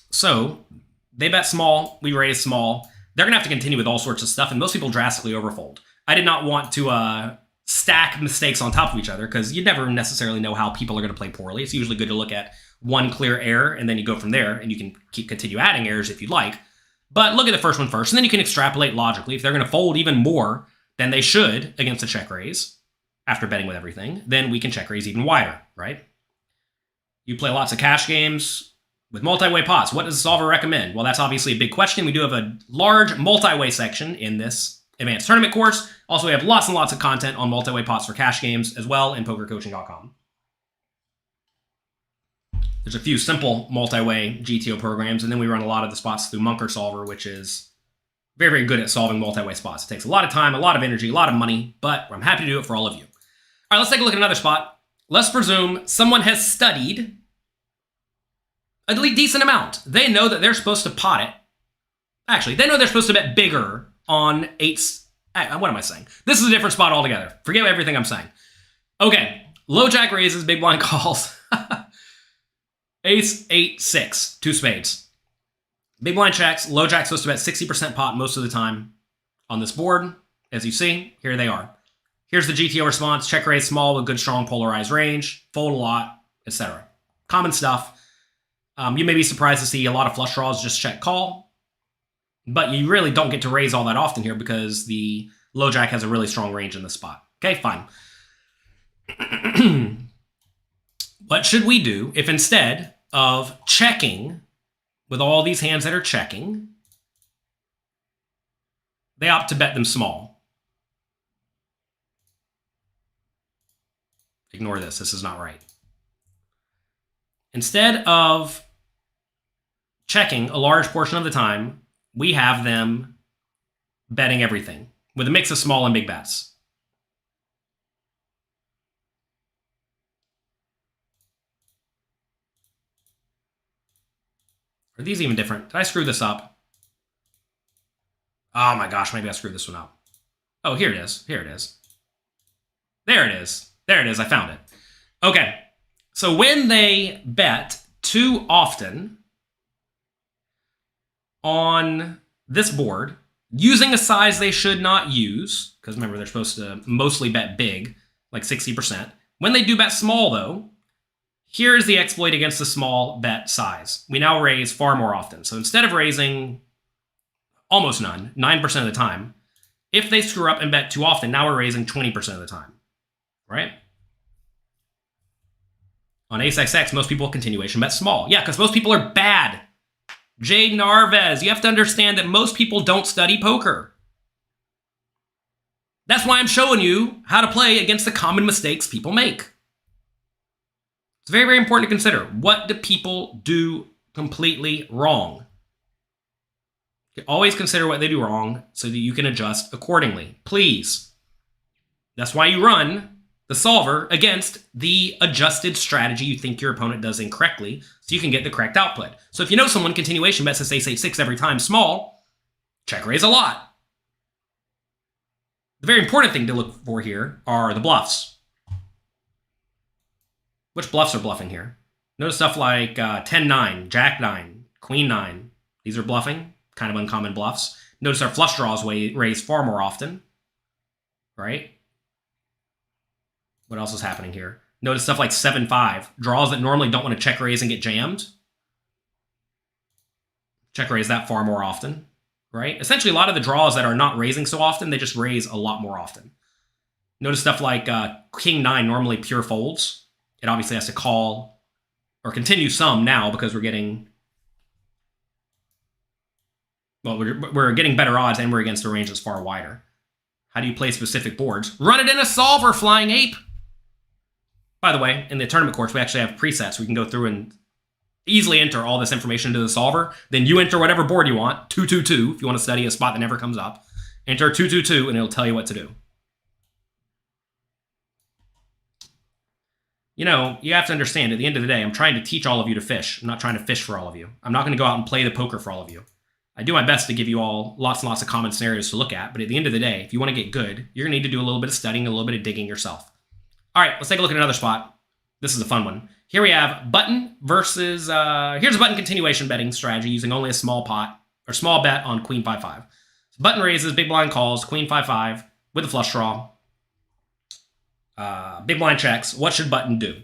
So they bet small. We raise small. They're going to have to continue with all sorts of stuff, and most people drastically overfold. I did not want to stack mistakes on top of each other because you never necessarily know how people are going to play poorly. It's usually good to look at one clear error, and then you go from there, and you can continue adding errors if you'd like. But look at the first one first, and then you can extrapolate logically. If they're going to fold even more than they should against a check raise after betting with everything, then we can check raise even wider, right? You play lots of cash games with multi-way pots. What does the solver recommend? Well, that's obviously a big question. We do have a large multi-way section in this advanced tournament course. Also, we have lots and lots of content on multi-way pots for cash games as well in pokercoaching.com. There's a few simple multi-way GTO programs, and then we run a lot of the spots through Munker Solver, which is very, very good at solving multi-way spots. It takes a lot of time, a lot of energy, a lot of money, but I'm happy to do it for all of you. All right, let's take a look at another spot. Let's presume someone has studied a decent amount. They know that they're supposed to pot it. Actually, they know they're supposed to bet bigger on eights. What am I saying? This is a different spot altogether. Forget everything I'm saying. Okay, low jack raises, big blind calls. Ace, 8, 6, 2 spades. Big blind checks, low jack's supposed to bet 60% pot most of the time on this board. As you see, here they are. Here's the GTO response, check raise small with good strong polarized range, fold a lot, etc. Common stuff. You may be surprised to see a lot of flush draws just check call, but you really don't get to raise all that often here because the low jack has a really strong range in this spot. Okay, fine. What should we do if instead of checking with all these hands that are checking, they opt to bet them small? Ignore this. This is not right. Instead of checking a large portion of the time, we have them betting everything with a mix of small and big bets. Are these even different? Did I screw this up? Oh my gosh, maybe I screwed this one up. Oh, here it is. Here it is. There it is. There it is. I found it. Okay. So when they bet too often on this board, using a size they should not use, because remember, they're supposed to mostly bet big, like 60%. When they do bet small, though, here's the exploit against the small bet size. We now raise far more often. So instead of raising almost none, 9% of the time, if they screw up and bet too often, now we're raising 20% of the time, right? On Ace XX, most people continuation bet small. Yeah, because most people are bad. Jade Narvez, you have to understand that most people don't study poker. That's why I'm showing you how to play against the common mistakes people make. It's very, very important to consider. What do people do completely wrong? You always consider what they do wrong so that you can adjust accordingly. Please. That's why you run the solver against the adjusted strategy you think your opponent does incorrectly so you can get the correct output. So if you know someone continuation bets this ace-8-6 every time small, check raise a lot. The very important thing to look for here are the bluffs. Which bluffs are bluffing here? Notice stuff like 10-9, Jack-9, Queen-9. These are bluffing, kind of uncommon bluffs. Notice our flush draws raise far more often, right? What else is happening here? Notice stuff like 7-5, draws that normally don't want to check raise and get jammed. Check raise that far more often. right? Essentially, a lot of the draws that are not raising so often, they just raise a lot more often. Notice stuff like King 9 normally pure folds. It obviously has to call or continue some now because we're getting... Well, we're getting better odds and we're against a range that's far wider. How do you play specific boards? Run it in a solver, Flying Ape! By the way, in the tournament course, we actually have presets. We can go through and easily enter all this information into the solver. Then you enter whatever board you want, 222, if you want to study a spot that never comes up. Enter 222, and it'll tell you what to do. You know, you have to understand, at the end of the day, I'm trying to teach all of you to fish. I'm not trying to fish for all of you. I'm not going to go out and play the poker for all of you. I do my best to give you all lots and lots of common scenarios to look at, but at the end of the day, if you want to get good, you're going to need to do a little bit of studying, a little bit of digging yourself. All right, let's take a look at another spot. This is a fun one. Here we have button versus, here's a button continuation betting strategy using only a small pot, or small bet on queen 5-5. So button raises, big blind calls, queen 5-5 with a flush draw. Big blind checks. What should button do?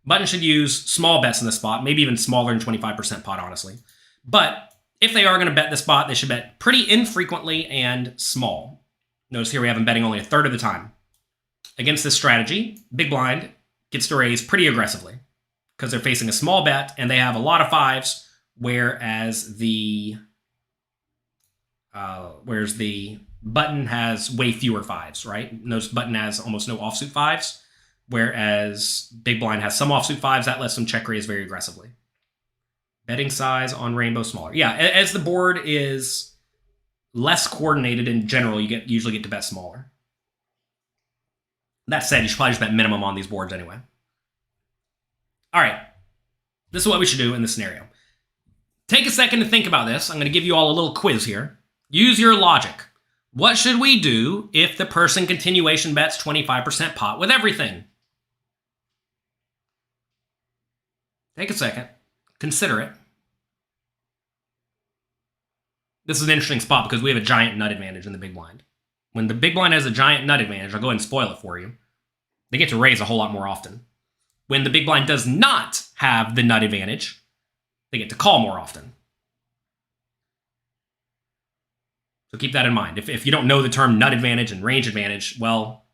Button should use small bets in this spot, maybe even smaller than 25% pot, honestly. But if they are going to bet this spot, they should bet pretty infrequently and small. Notice here we have them betting only a third of the time. Against this strategy, big blind gets to raise pretty aggressively because they're facing a small bet and they have a lot of fives, whereas the button has way fewer fives, right? Notice button has almost no offsuit fives, whereas big blind has some offsuit fives. That lets them check raise very aggressively. Betting size on rainbow smaller. Yeah, as the board is less coordinated in general, you usually get to bet smaller. That said, you should probably just bet minimum on these boards anyway. All right, this is what we should do in this scenario. Take a second to think about this. I'm going to give you all a little quiz here. Use your logic. What should we do if the person continuation bets 25% pot with everything? Take a second. Consider it. This is an interesting spot because we have a giant nut advantage in the big blind. When the big blind has a giant nut advantage, I'll go ahead and spoil it for you. They get to raise a whole lot more often. When the big blind does not have the nut advantage, they get to call more often. So keep that in mind. If you don't know the term nut advantage and range advantage, well,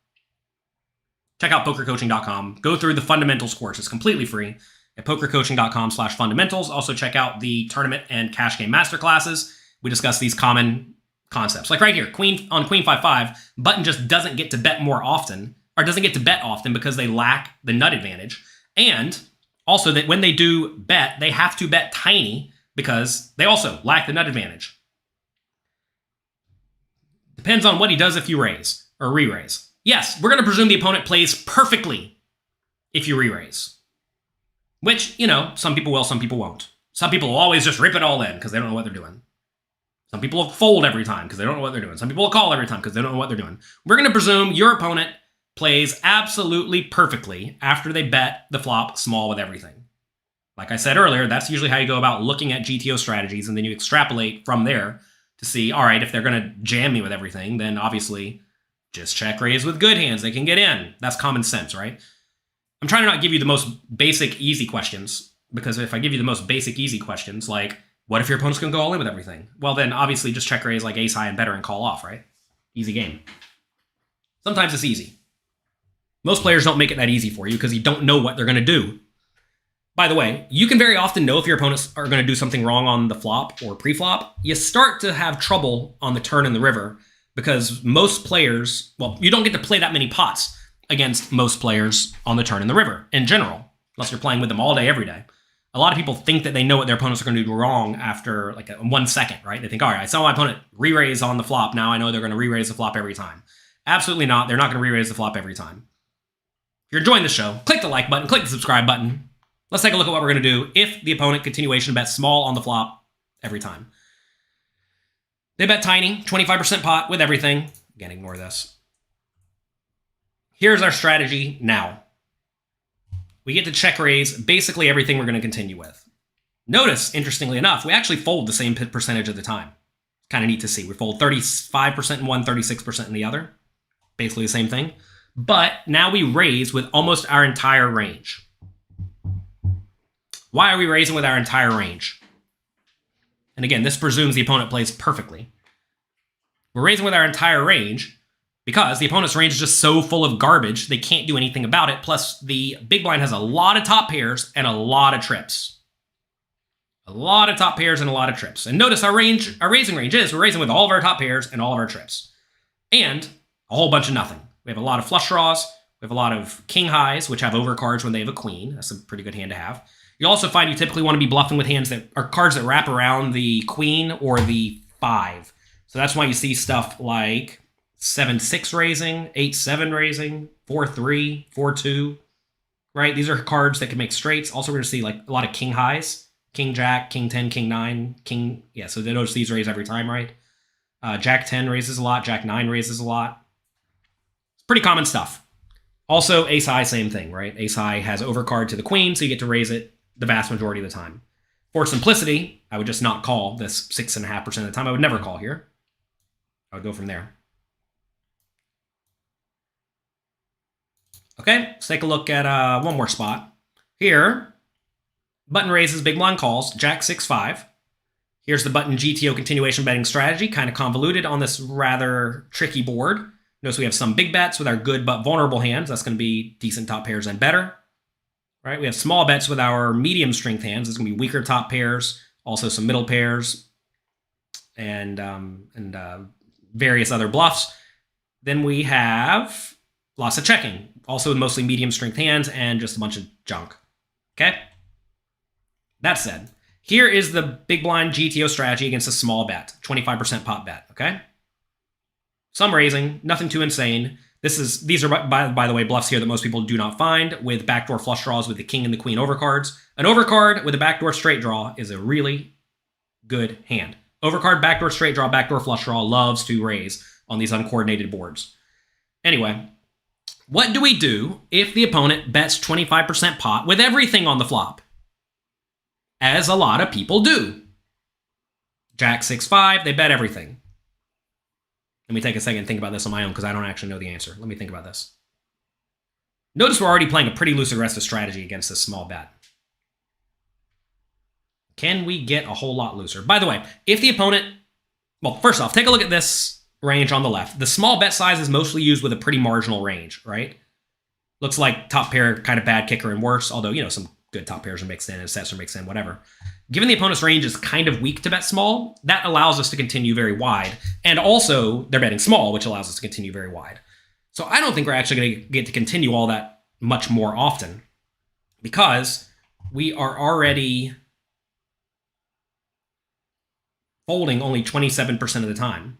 check out pokercoaching.com. Go through the fundamentals course. It's completely free at pokercoaching.com/fundamentals. Also check out the tournament and cash game masterclasses. We discuss these common concepts. Like right here, queen 5-5, button just doesn't get to bet more often, or doesn't get to bet often because they lack the nut advantage. And also that when they do bet, they have to bet tiny because they also lack the nut advantage. Depends on what he does if you raise or re-raise. Yes, we're going to presume the opponent plays perfectly if you re-raise. Which, you know, some people will, some people won't. Some people will always just rip it all in because they don't know what they're doing. Some people will fold every time because they don't know what they're doing. Some people will call every time because they don't know what they're doing. We're going to presume your opponent plays absolutely perfectly after they bet the flop small with everything. Like I said earlier, that's usually how you go about looking at GTO strategies, and then you extrapolate from there to see, all right, if they're going to jam me with everything, then obviously just check raise with good hands. They can get in. That's common sense, right? I'm trying to not give you the most basic, easy questions, because if I give you the most basic, easy questions, like, what if your opponent's going to go all in with everything? Well, then obviously just check raise like ace high and better and call off, right? Easy game. Sometimes it's easy. Most players don't make it that easy for you because you don't know what they're going to do. By the way, you can very often know if your opponents are going to do something wrong on the flop or pre-flop. You start to have trouble on the turn in the river because most players, well, you don't get to play that many pots against most players on the turn in the river in general, unless you're playing with them all day, every day. A lot of people think that they know what their opponents are going to do wrong after like 1 second, right? They think, all right, I saw my opponent re-raise on the flop. Now I know they're going to re-raise the flop every time. Absolutely not. They're not going to re-raise the flop every time. If you're enjoying the show, click the like button, click the subscribe button. Let's take a look at what we're going to do if the opponent continuation bets small on the flop every time. They bet tiny, 25% pot with everything. Again, ignore this. Here's our strategy now. We get to check raise basically everything we're going to continue with. Notice, interestingly enough, we actually fold the same percentage of the time. Kind of neat to see. We fold 35% in one, 36% in the other. Basically the same thing. But now we raise with almost our entire range. Why are we raising with our entire range? And again, this presumes the opponent plays perfectly. We're raising with our entire range because the opponent's range is just so full of garbage, they can't do anything about it. Plus, the big blind has a lot of top pairs and a lot of trips. A lot of top pairs and a lot of trips. And notice our raising range is, we're raising with all of our top pairs and all of our trips. And a whole bunch of nothing. We have a lot of flush draws. We have a lot of king highs, which have overcards when they have a queen. That's a pretty good hand to have. You'll also find you typically want to be bluffing with hands that are cards that wrap around the queen or the 5. So that's why you see stuff like 7-6 raising, 8-7 raising, 4-3, 4-2, right? These are cards that can make straights. Also, we're going to see like a lot of king highs. King Jack, King 10, King 9, King... Yeah, so they notice these raise every time, right? Jack 10 raises a lot. Jack 9 raises a lot. It's pretty common stuff. Also, Ace High, same thing, right? Ace High has overcard to the queen, so you get to raise it the vast majority of the time. For simplicity, I would just not call this 6.5% of the time. I would never call here. I would go from there. Okay, let's take a look at one more spot. Here, button raises, big blind calls, Jack 6-5. Here's the button GTO continuation betting strategy, kind of convoluted on this rather tricky board. Notice we have some big bets with our good but vulnerable hands. That's going to be decent top pairs and better. Right? We have small bets with our medium strength hands. It's going to be weaker top pairs, also some middle pairs, and various other bluffs. Then we have lots of checking, also with mostly medium strength hands and just a bunch of junk. Okay? That said, here is the big blind GTO strategy against a small bet, 25% pot bet, okay? Some raising, nothing too insane. These are, by the way, bluffs here that most people do not find with backdoor flush draws with the king and the queen overcards. An overcard with a backdoor straight draw is a really good hand. Overcard, backdoor straight draw, backdoor flush draw loves to raise on these uncoordinated boards. Anyway, what do we do if the opponent bets 25% pot with everything on the flop? As a lot of people do. Jack 6-5, they bet everything. Let me take a second and think about this on my own because I don't actually know the answer. Let me think about this. Notice we're already playing a pretty loose aggressive strategy against this small bet. Can we get a whole lot looser? By the way, if the opponent... Well, first off, take a look at this range on the left. The small bet size is mostly used with a pretty marginal range, right? Looks like top pair, kind of bad kicker and worse, although, you know, some good top pairs are mixed in and sets are mixed in, whatever. Given the opponent's range is kind of weak to bet small, that allows us to continue very wide. And also, they're betting small, which allows us to continue very wide. So I don't think we're actually going to get to continue all that much more often because we are already folding only 27% of the time.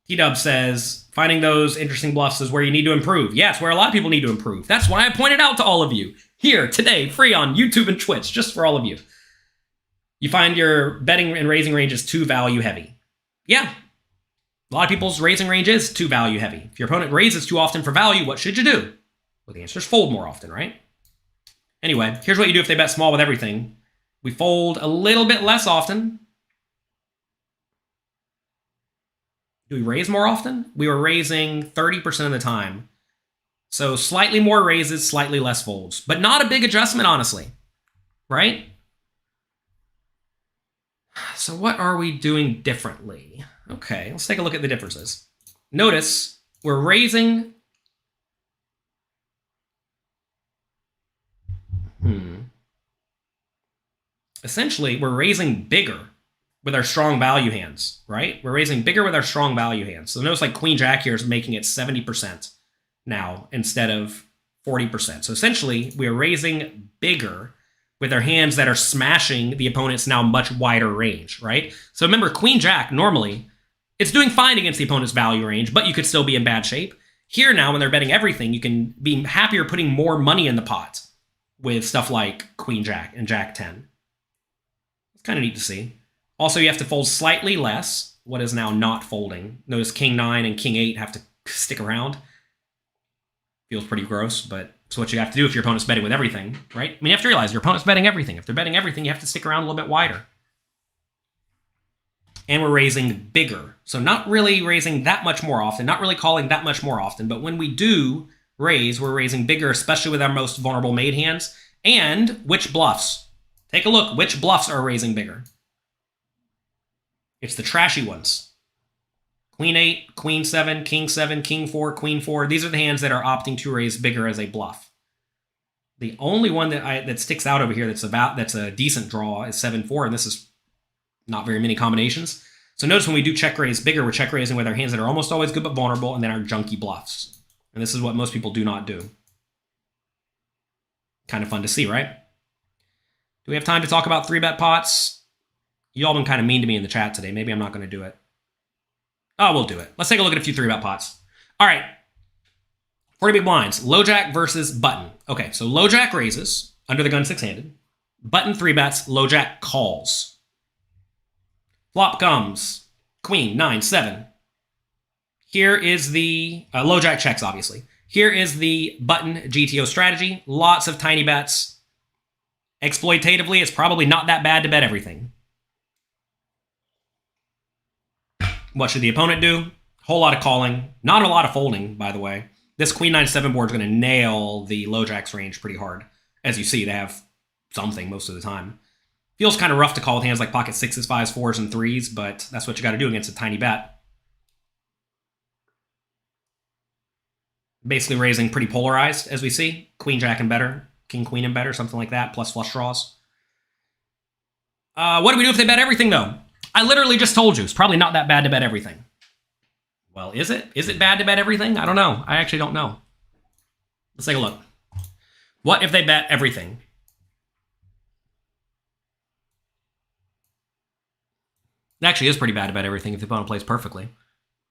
T-Dub says, finding those interesting bluffs is where you need to improve. Yes, where a lot of people need to improve. That's why I pointed out to all of you here today, free on YouTube and Twitch, just for all of you. You find your betting and raising range is too value heavy. Yeah, a lot of people's raising range is too value heavy. If your opponent raises too often for value, what should you do? Well, the answer is fold more often, right? Anyway, here's what you do if they bet small with everything. We fold a little bit less often. Do we raise more often? We were raising 30% of the time. So slightly more raises, slightly less folds. But not a big adjustment, honestly. Right? So what are we doing differently? Okay, let's take a look at the differences. Notice we're raising... Essentially, we're raising bigger with our strong value hands, right? We're raising bigger with our strong value hands. So notice like Queen Jack here is making it 70% now instead of 40%. So essentially, we are raising bigger with our hands that are smashing the opponent's now much wider range, right? So remember, Queen Jack, normally, it's doing fine against the opponent's value range, but you could still be in bad shape. Here now, when they're betting everything, you can be happier putting more money in the pot with stuff like Queen Jack and Jack 10. It's kind of neat to see. Also, you have to fold slightly less, what is now not folding. Notice King 9 and King 8 have to stick around. Feels pretty gross, but it's what you have to do if your opponent's betting with everything, right? I mean, you have to realize your opponent's betting everything. If they're betting everything, you have to stick around a little bit wider. And we're raising bigger. So not really raising that much more often, not really calling that much more often, but when we do raise, we're raising bigger, especially with our most vulnerable made hands. And which bluffs? Take a look, which bluffs are raising bigger? It's the trashy ones. Queen 8, Queen 7, King 7, King 4, Queen 4. These are the hands that are opting to raise bigger as a bluff. The only one that sticks out over here that's a decent draw is 7-4, and this is not very many combinations. So notice when we do check raise bigger, we're check raising with our hands that are almost always good but vulnerable, and then our junky bluffs. And this is what most people do not do. Kind of fun to see, right? Do we have time to talk about 3-bet pots? Y'all been kind of mean to me in the chat today. Maybe I'm not going to do it. Oh, we'll do it. Let's take a look at a few 3-bet pots. All right. 40 big blinds. Low jack versus button. Okay, so low jack raises under the gun 6-handed. Button 3-bets. Low jack calls. Flop comes Queen 9, 7. Here is the low jack checks, obviously. Here is the button GTO strategy. Lots of tiny bets. Exploitatively, it's probably not that bad to bet everything. What should the opponent do? Whole lot of calling. Not a lot of folding, by the way. This Queen 9-7 board is going to nail the low jack's range pretty hard. As you see, they have something most of the time. Feels kind of rough to call with hands like pocket 6s, 5s, 4s, and 3s, but that's what you got to do against a tiny bet. Basically raising pretty polarized, as we see. Queen jack and better. King queen and better, something like that, plus flush draws. What do we do if they bet everything, though? I literally just told you, it's probably not that bad to bet everything. Well, is it? Is it bad to bet everything? I don't know. I actually don't know. Let's take a look. What if they bet everything? It actually is pretty bad to bet everything if the opponent plays perfectly.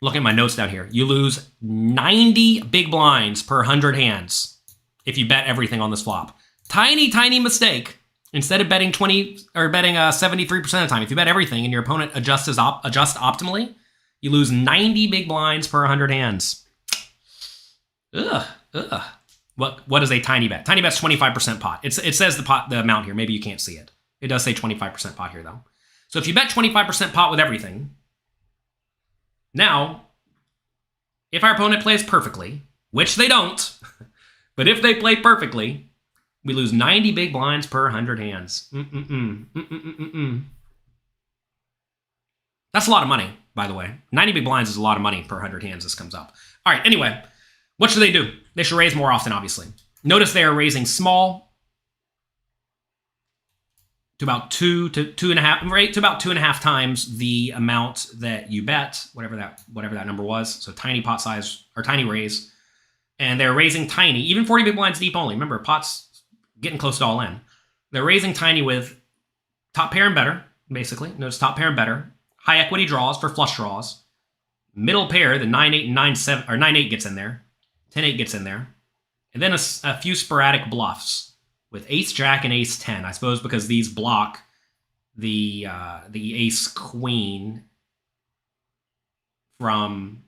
Look at my notes down here. You lose 90 big blinds per 100 hands if you bet everything on this flop. Tiny, tiny mistake. Instead of betting 20 or betting 73% of the time, if you bet everything and your opponent adjusts optimally, you lose 90 big blinds per 100 hands. Ugh. What is a tiny bet? Tiny bet's 25% pot. It says the amount here. Maybe you can't see it. It does say 25% pot here, though. So if you bet 25% pot with everything, now, if our opponent plays perfectly, which they don't, but if they play perfectly, we lose 90 big blinds per 100 hands. That's a lot of money, by the way. 90 big blinds is a lot of money per 100 hands this comes up. All right, anyway, what should they do? They should raise more often, obviously. Notice they are raising small to about 2.5, right? To about 2.5 times the amount that you bet, whatever that number was. So tiny pot size or tiny raise. And they're raising tiny, even 40 big blinds deep only. Remember, pot's getting close to all in. They're raising tiny with top pair and better, basically. Notice top pair and better. High equity draws for flush draws. Middle pair, the 9-8 and 9-7, or 9-8 gets in there. 10-8 gets in there. And then a few sporadic bluffs with ace-jack and ace-10. I suppose because these block the ace-queen from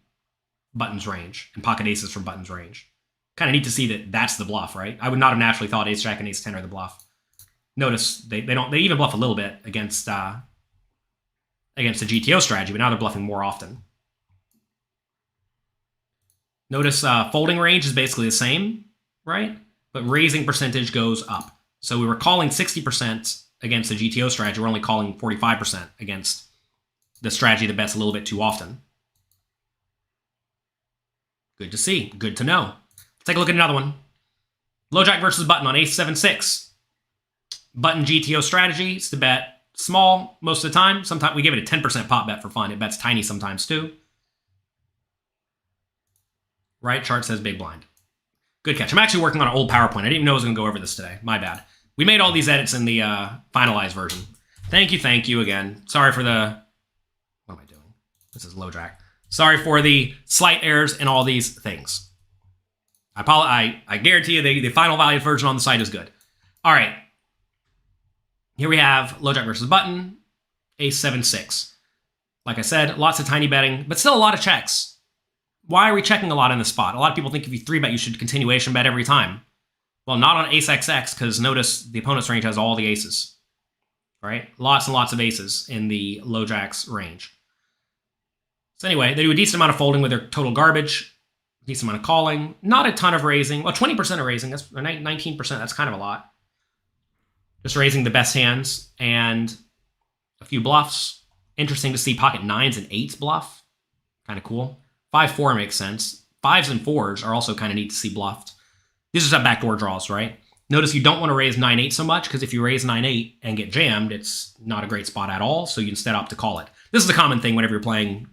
button's range and pocket aces from button's range. Kind of neat to see that that's the bluff, right? I would not have naturally thought ace-jack and ace-10 are the bluff. Notice they even bluff a little bit against the GTO strategy, but now they're bluffing more often. Notice folding range is basically the same, right? But raising percentage goes up. So we were calling 60% against the GTO strategy. We're only calling 45% against the strategy that bets a little bit too often. Good to see. Good to know. Let's take a look at another one. Low jack versus button on ace 7-6. Button GTO strategy is to bet small most of the time. Sometimes we give it a 10% pot bet for fun. It bets tiny sometimes too. Right chart says big blind. Good catch. I'm actually working on an old PowerPoint. I didn't even know I was going to go over this today. My bad. We made all these edits in the finalized version. Thank you again. Sorry for the... What am I doing? This is low jack. Sorry for the slight errors in all these things. I guarantee you the final value version on the site is good. All right. Here we have low jack versus button, ace 7-6. Like I said, lots of tiny betting, but still a lot of checks. Why are we checking a lot in this spot? A lot of people think if you 3-bet, you should continuation bet every time. Well, not on ace XX, because notice the opponent's range has all the aces. Right? Lots and lots of aces in the low jack's range. So anyway, they do a decent amount of folding with their total garbage, decent amount of calling, not a ton of raising. Well, 20% of raising, that's 19%, that's kind of a lot. Just raising the best hands and a few bluffs. Interesting to see pocket 9s and 8s bluff. Kind of cool. 5-4 makes sense. 5s and 4s are also kind of neat to see bluffed. These are some backdoor draws, right? Notice you don't want to raise 9-8 so much, because if you raise 9-8 and get jammed, it's not a great spot at all, so you instead opt to call it. This is a common thing whenever you're playing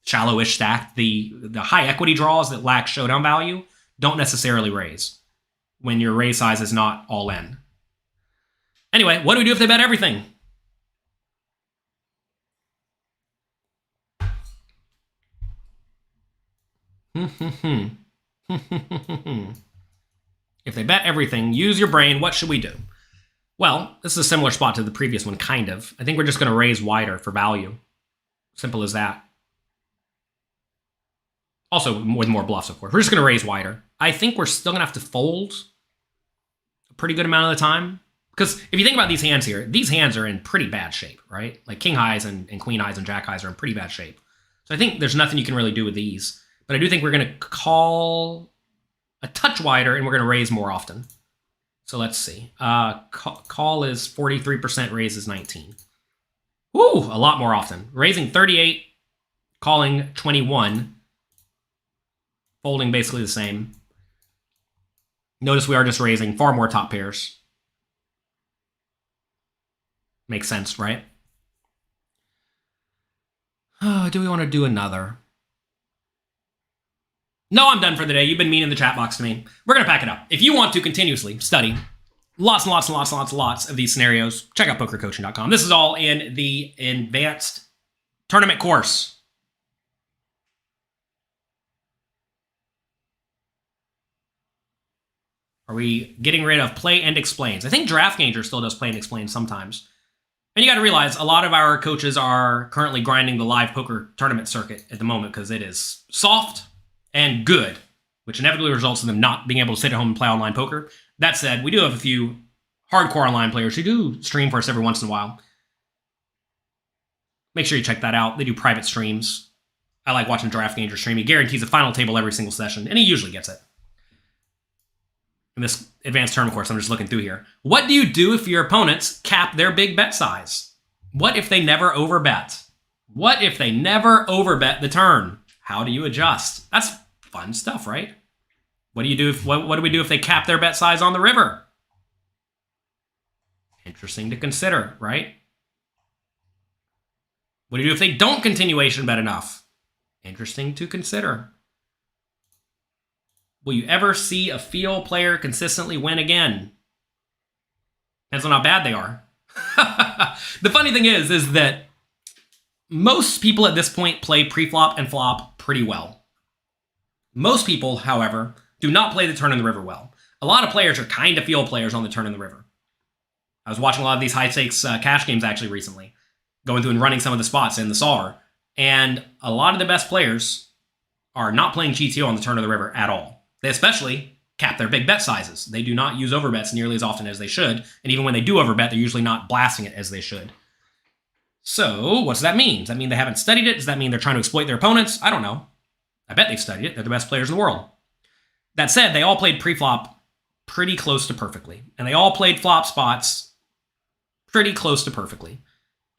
shallow-ish stacked. The high equity draws that lack showdown value don't necessarily raise when your raise size is not all in. Anyway, what do we do if they bet everything? If they bet everything, use your brain, what should we do? Well, this is a similar spot to the previous one, kind of. I think we're just going to raise wider for value. Simple as that. Also, with more bluffs, of course. We're just going to raise wider. I think we're still going to have to fold a pretty good amount of the time. Because if you think about these hands here, these hands are in pretty bad shape, right? Like king highs and queen highs and jack highs are in pretty bad shape. So I think there's nothing you can really do with these. But I do think we're going to call a touch wider, and we're going to raise more often. So let's see. Call is 43%, raise is 19. Woo, a lot more often. Raising 38, calling 21. Folding basically the same. Notice we are just raising far more top pairs. Makes sense, right? Do we want to do another? No, I'm done for the day. You've been mean in the chat box to me. We're going to pack it up. If you want to continuously study lots and lots and lots and lots of these scenarios, check out pokercoaching.com. This is all in the advanced tournament course. Are we getting rid of play and explains? I think DraftGanger still does play and explain sometimes. And you got to realize a lot of our coaches are currently grinding the live poker tournament circuit at the moment because it is soft and good, which inevitably results in them not being able to sit at home and play online poker. That said, we do have a few hardcore online players who do stream for us every once in a while. Make sure you check that out. They do private streams. I like watching DraftGanger stream. He guarantees a final table every single session, and he usually gets it. In this advanced tournament course, I'm just looking through here. What do you do if your opponents cap their big bet size? What if they never overbet? What if they never overbet the turn? How do you adjust? That's fun stuff, right? What do you do if what do we do if they cap their bet size on the river? Interesting to consider, right? What do you do if they don't continuation bet enough? Interesting to consider. Will you ever see a field player consistently win again? Depends on how bad they are. The funny thing is that most people at this point play pre-flop and flop pretty well. Most people, however, do not play the turn in the river well. A lot of players are kind of field players on the turn in the river. I was watching a lot of these high-stakes cash games actually recently, going through and running some of the spots in the solver, and a lot of the best players are not playing GTO on the turn of the river at all. They especially cap their big bet sizes. They do not use overbets nearly as often as they should, and even when they do overbet, they're usually not blasting it as they should. So, what does that mean? Does that mean they haven't studied it? Does that mean they're trying to exploit their opponents? I don't know. I bet they've studied it. They're the best players in the world. That said, they all played pre-flop pretty close to perfectly, and they all played flop spots pretty close to perfectly.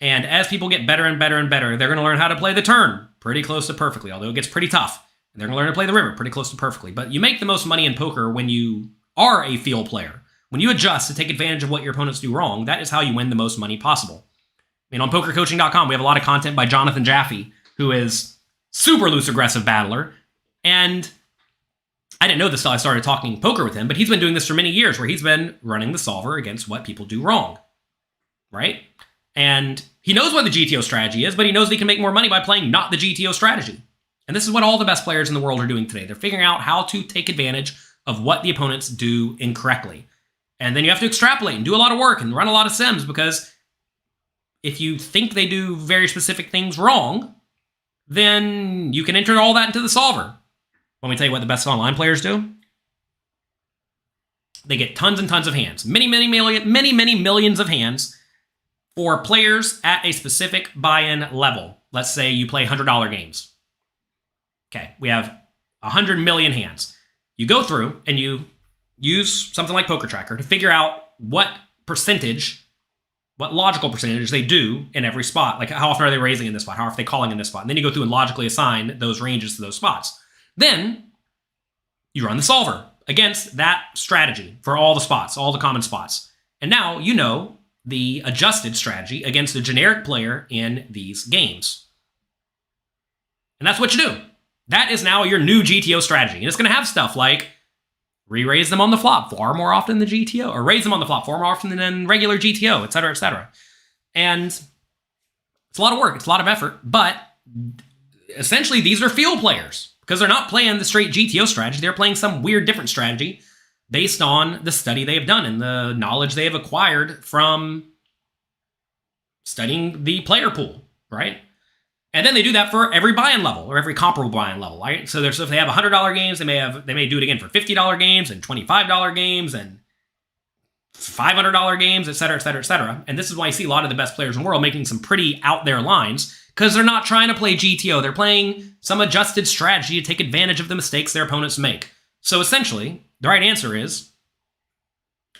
And as people get better and better and better, they're going to learn how to play the turn pretty close to perfectly, although it gets pretty tough. And they're going to learn to play the river pretty close to perfectly. But you make the most money in poker when you are a field player. When you adjust to take advantage of what your opponents do wrong, that is how you win the most money possible. I mean, on pokercoaching.com, we have a lot of content by Jonathan Jaffe, who is super loose aggressive battler. And I didn't know this until I started talking poker with him, but he's been doing this for many years where he's been running the solver against what people do wrong. Right? And he knows what the GTO strategy is, but he knows that he can make more money by playing not the GTO strategy. And this is what all the best players in the world are doing today. They're figuring out how to take advantage of what the opponents do incorrectly. And then you have to extrapolate and do a lot of work and run a lot of sims, because if you think they do very specific things wrong, then you can enter all that into the solver. Let me tell you what the best online players do. They get tons and tons of hands. Many millions of hands for players at a specific buy-in level. Let's say you play $100 games. Okay, we have 100 million hands. You go through and you use something like Poker Tracker to figure out what percentage what logical percentage they do in every spot. Like, how often are they raising in this spot? How often are they calling in this spot? And then you go through and logically assign those ranges to those spots. Then you run the solver against that strategy for all the spots, all the common spots. And now you know the adjusted strategy against the generic player in these games. And that's what you do. That is now your new GTO strategy. And it's going to have stuff like re-raise them on the flop far more often than GTO, or raise them on the flop far more often than regular GTO, et cetera, et cetera. And it's a lot of work. It's a lot of effort. But essentially, these are field players because they're not playing the straight GTO strategy. They're playing some weird different strategy based on the study they have done and the knowledge they have acquired from studying the player pool, right? And then they do that for every buy-in level or every comparable buy-in level, right? So if they have $100 games, they may do it again for $50 games and $25 games and $500 games, et cetera, et cetera, et cetera. And this is why you see a lot of the best players in the world making some pretty out there lines because they're not trying to play GTO. They're playing some adjusted strategy to take advantage of the mistakes their opponents make. So essentially, the right answer is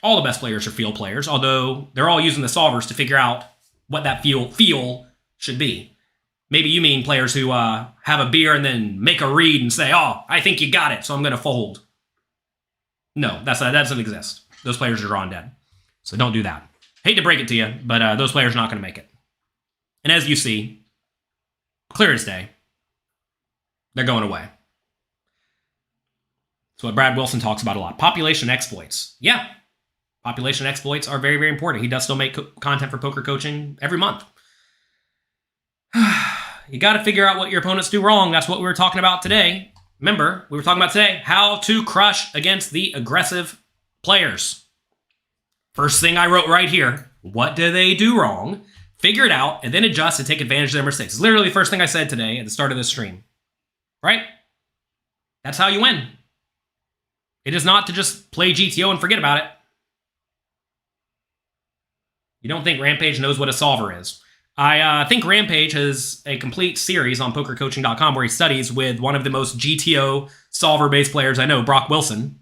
all the best players are field players, although they're all using the solvers to figure out what that feel should be. Maybe you mean players who have a beer and then make a read and say, oh, I think you got it, so I'm going to fold. No, that doesn't exist. Those players are drawn dead. So don't do that. Hate to break it to you, but those players are not going to make it. And as you see, clear as day, they're going away. That's what Brad Wilson talks about a lot. Population exploits. Yeah, population exploits are very, very important. He does still make content for poker coaching every month. You got to figure out what your opponents do wrong. That's what we were talking about today. Remember, we were talking about today how to crush against the aggressive players. First thing I wrote right here, what do they do wrong? Figure it out, and then adjust and take advantage of their mistakes. It's literally the first thing I said today at the start of this stream. Right? That's how you win. It is not to just play GTO and forget about it. You don't think Rampage knows what a solver is. I think Rampage has a complete series on pokercoaching.com where he studies with one of the most GTO solver-based players I know, Brock Wilson.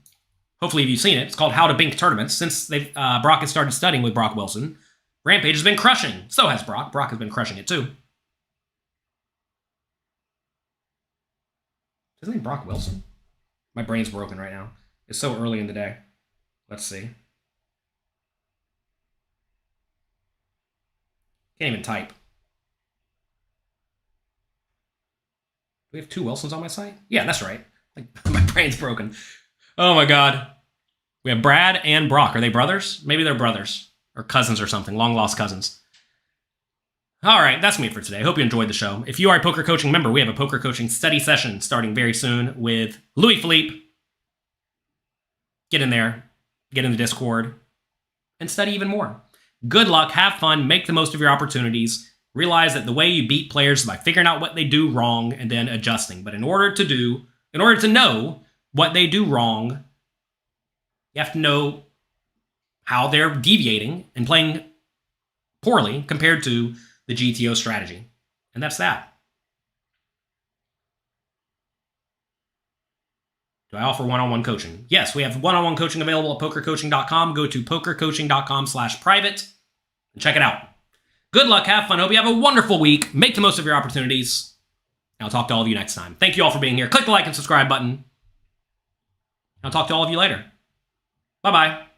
Hopefully you've seen it. It's called How to Bink Tournaments. Since Brock has started studying with Brock Wilson, Rampage has been crushing. So has Brock. Brock has been crushing it too. Is his name Brock Wilson? My brain's broken right now. It's so early in the day. Let's see. Can't even type. Do we have 2 Wilsons on my site? Yeah, that's right. Like, my brain's broken. Oh my god. We have Brad and Brock. Are they brothers? Maybe they're brothers. Or cousins or something. Long-lost cousins. Alright, that's me for today. Hope you enjoyed the show. If you are a poker coaching member, we have a poker coaching study session starting very soon with Louis Philippe. Get in there. Get in the Discord. And study even more. Good luck, have fun, make the most of your opportunities. Realize that the way you beat players is by figuring out what they do wrong and then adjusting. But in order to know what they do wrong, you have to know how they're deviating and playing poorly compared to the GTO strategy. And that's that. Do I offer one-on-one coaching? Yes, we have one-on-one coaching available at pokercoaching.com. Go to pokercoaching.com/private and check it out. Good luck, have fun. Hope you have a wonderful week. Make the most of your opportunities. And I'll talk to all of you next time. Thank you all for being here. Click the like and subscribe button. I'll talk to all of you later. Bye-bye.